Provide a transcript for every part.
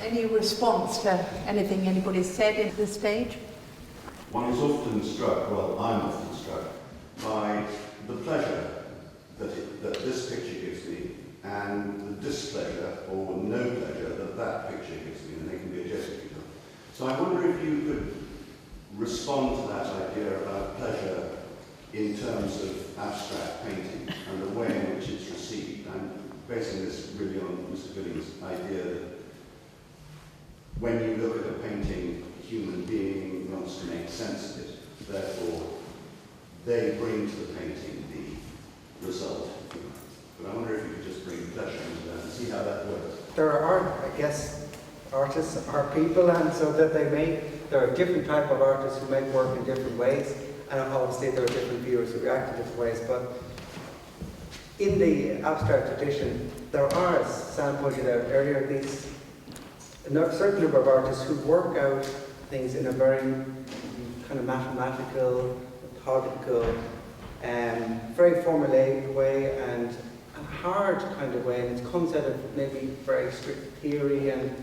Any response to anything anybody's said at this stage? One is often struck, well, I'm often struck, by the pleasure that this picture gives me and the displeasure or no pleasure that picture gives me, and they can be adjusted to. So I wonder if you could respond to that idea about pleasure in terms of abstract painting and the way in which it's received. I'm basing this really on Mr. Gooding's idea that when you look at a painting, a human being wants to make sense of it. Therefore, they bring to the painting the result. But I wonder if you could just bring pleasure into that and see how that works. There are, I guess, artists are people, and so that there are different type of artists who make work in different ways, and obviously there are different viewers who react in different ways. But in the abstract tradition, there are, as Sam pointed out earlier, these a certain number of artists who work out things in a very kind of mathematical, methodical, very formulaic way, and a hard kind of way, and it comes out of maybe very strict theory, and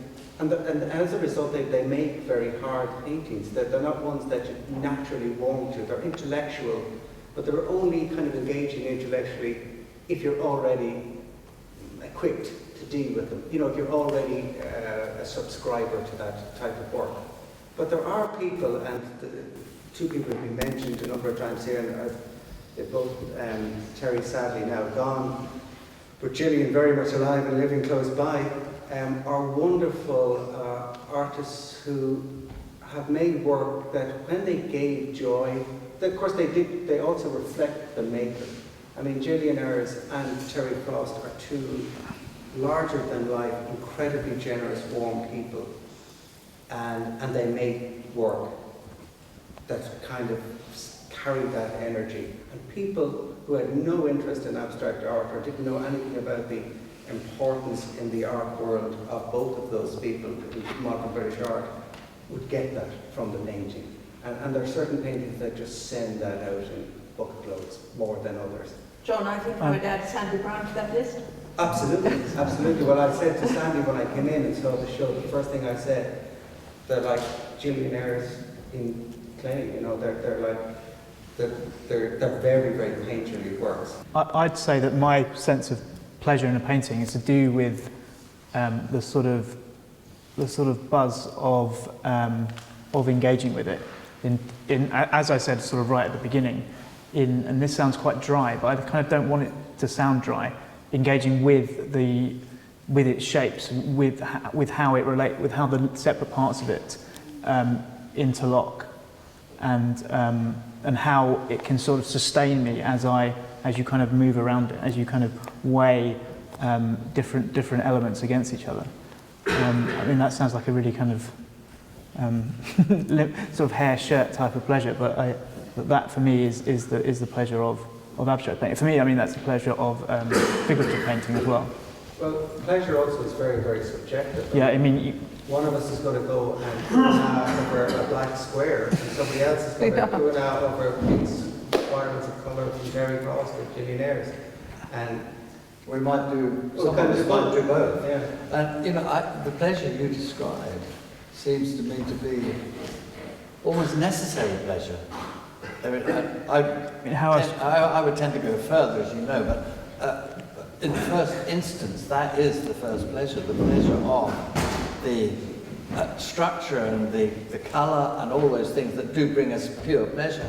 as a result they make very hard paintings. They're not ones that you naturally warm to. They're intellectual, but they're only kind of engaging intellectually if you're already equipped to deal with them. You know, if you're already a subscriber to that type of work. But there are people, and the two people have been mentioned a number of times here, and they're both, Terry sadly now gone, but Gillian very much alive and living close by, are wonderful artists who have made work that when they gave joy, of course they also reflect the maker. I mean, Gillian Ayres and Terry Frost are two larger than life, incredibly generous, warm people, and they make work that kind of carried that energy. And people who had no interest in abstract art or didn't know anything about the importance in the art world of both of those people in modern British art would get that from the painting. And there are certain paintings that just send that out in bucketloads more than others. John, I think I would add Sandy Brown to that list. Absolutely, absolutely. Well, I said to Sandy when I came in and saw the show, the first thing I said, they're like Gillian Ayres in clay, you know, they're very, very painterly works. I'd say that my sense of pleasure in a painting is to do with the sort of buzz of engaging with it. As I said, sort of right at the beginning, and this sounds quite dry, but I kind of don't want it to sound dry. Engaging with its shapes, with how it relates, with how the separate parts of it interlock, and how it can sort of sustain me as you kind of move around it, as you kind of weigh different elements against each other. I mean, that sounds like a really kind of sort of hair shirt type of pleasure, but that for me is the pleasure of abstract painting. For me, I mean, that's the pleasure of figurative painting as well. Well, pleasure also is very, very subjective. Yeah, I mean, one of us is going to go and over a black square, and somebody else is going to do it out over these requirements of colour from Terry Frost or Gillian Ayres. And we might do some of us might do both. Yeah. And you know, the pleasure you described seems to me to be almost necessary pleasure. I mean, I would tend to go further, as you know, but in the first instance, that is the first pleasure, the pleasure of the structure and the colour and all those things that do bring us pure pleasure.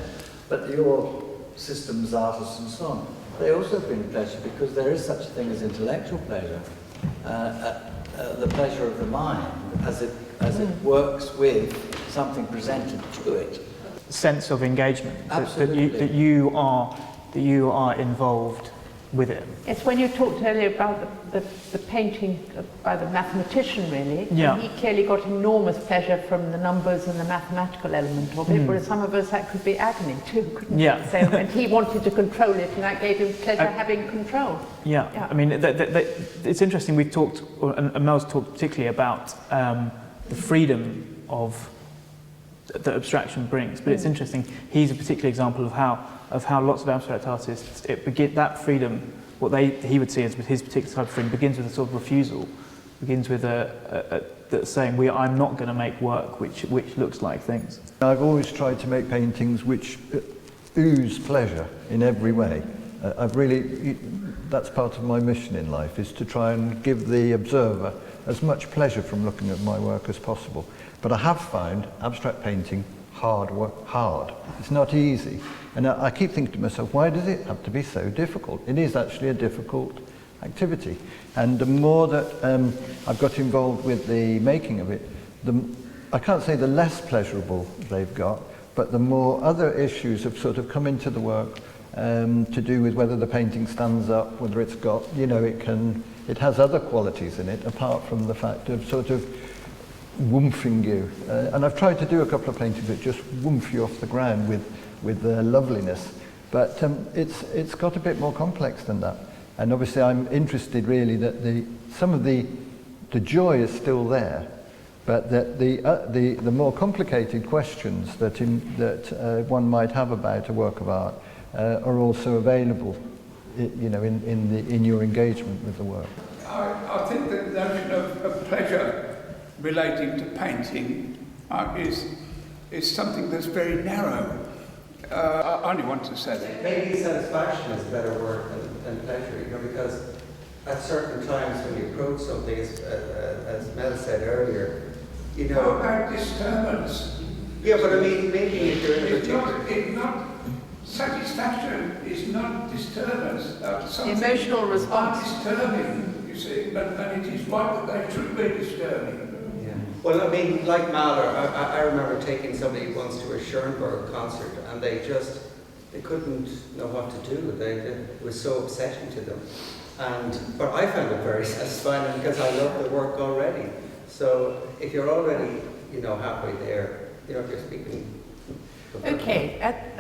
But your systems artists and so on, they also bring pleasure because there is such a thing as intellectual pleasure, the pleasure of the mind as it works with something presented to it. Sense of engagement, that you are involved with it. It's when you talked earlier about the painting by the mathematician, really. Yeah. And he clearly got enormous pleasure from the numbers and the mathematical element of it, whereas some of us that could be agony too, couldn't it? So, and he wanted to control it, and that gave him pleasure having control. Yeah. I mean, it's interesting. We've talked, and Mel's talked particularly about the freedom of that abstraction brings, but it's interesting. He's a particular example of how lots of abstract artists that freedom, what he would see as his particular type of freedom, begins with a sort of refusal, begins with that's saying I'm not going to make work which looks like things. I've always tried to make paintings which ooze pleasure in every way. That's part of my mission in life, is to try and give the observer as much pleasure from looking at my work as possible. But I have found abstract painting hard. It's not easy. And I keep thinking to myself, why does it have to be so difficult? It is actually a difficult activity. And the more that I've got involved with the making of it, I can't say the less pleasurable they've got, but the more other issues have sort of come into the work to do with whether the painting stands up, whether it's got, it has other qualities in it apart from the fact of sort of woomphing you. And I've tried to do a couple of paintings that just woomph you off the ground with their loveliness, but it's got a bit more complex than that. And obviously I'm interested really that some of the joy is still there, but that the more complicated questions that one might have about a work of art are also available, in your engagement with the work. I think that the notion of pleasure relating to painting is something that's very narrow. I only want to say that. Maybe satisfaction is a better word than pleasure, because at certain times when you approach something, as Mel said earlier, What about disturbance? Yeah, but I mean, maybe if you're in a it's not satisfaction is not disturbance. Emotional response. Disturbing, you see, and it is right that they should be disturbing. Yeah. Well, I mean, like Mahler, I remember taking somebody once to a Schoenberg concert, and they couldn't know what to do. It was so upsetting to them. But I found it very satisfying because I love the work already. So if you're already, halfway there, if you're speaking. Okay, at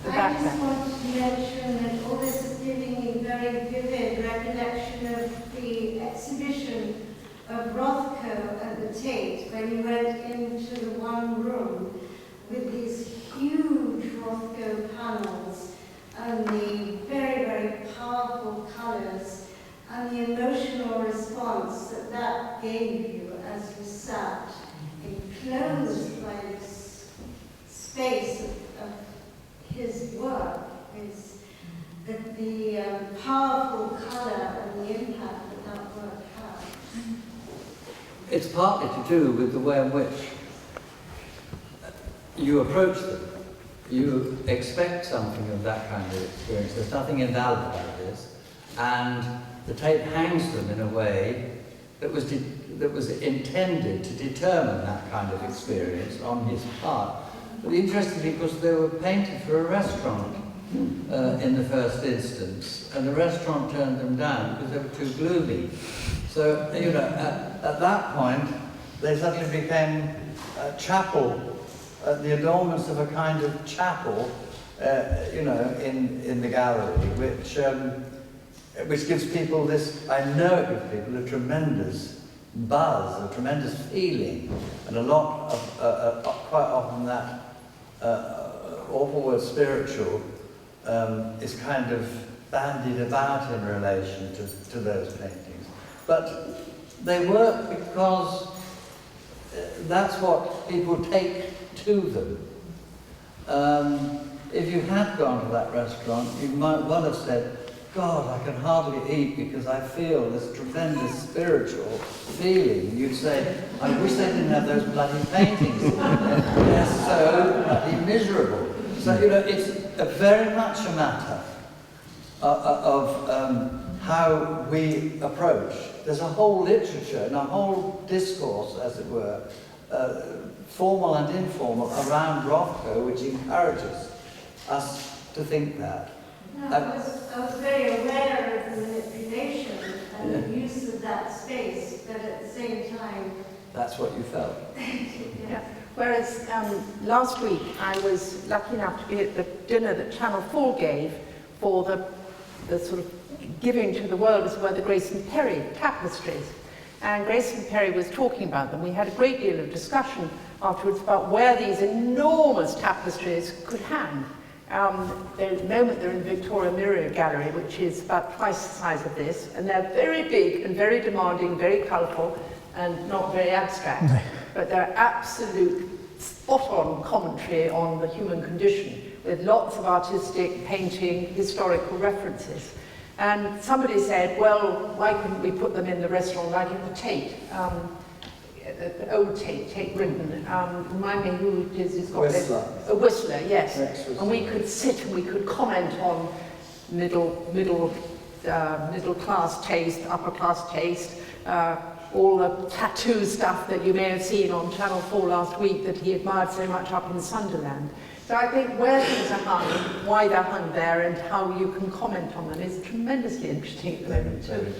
the back. I just wanted to mention that all this is giving me very vivid recollection of the exhibition of Rothko at the Tate, when you went into the one room with these huge Rothko panels and the very, very powerful colours and the emotional response that gave you as you sat enclosed by this space of his work, is that the powerful colour and the impact that work had. It's partly to do with the way in which you approach them. You expect something of that kind of experience. There's nothing invalid about this. And the Tate hangs them in a way that was intended to determine that kind of experience on his part. But interestingly, because they were painted for a restaurant in the first instance, and the restaurant turned them down because they were too gloomy. So, at that point, they suddenly became a chapel, the adornments of a kind of chapel, in the gallery, which gives people this, I know it gives people a tremendous buzz, a tremendous feeling, and a lot of, quite often that awful word spiritual is kind of bandied about in relation to those paintings. But they work because that's what people take to them. If you had gone to that restaurant, you might well have said, God, I can hardly eat because I feel this tremendous spiritual feeling. You'd say, I wish they didn't have those bloody paintings. They're so bloody miserable. So, it's very much a matter of how we approach. There's a whole literature and a whole discourse, as it were, formal and informal, around Rothko, which encourages us to think that. No, I was very aware of the manipulation and the use of that space, but at the same time... That's what you felt. Yeah. Whereas last week I was lucky enough to be at the dinner that Channel 4 gave for the sort of giving to the world, as were the Grayson Perry tapestries. And Grayson Perry was talking about them. We had a great deal of discussion afterwards about where these enormous tapestries could hang. At the moment they're in the Victoria Mirror Gallery, which is about twice the size of this, and they're very big and very demanding, very colourful. and not very abstract, but they're absolute spot-on commentary on the human condition, with lots of artistic, painting, historical references. And somebody said, well, why couldn't we put them in the restaurant like in the Tate? The old Tate Britain. Remind me who it is who's got Whistler. A Whistler, yes. Whistler. And we could sit and we could comment on middle class taste, upper class taste, all the tattoo stuff that you may have seen on Channel 4 last week that he admired so much up in Sunderland. So I think where things are hung, why they're hung there, and how you can comment on them is tremendously interesting at the moment too.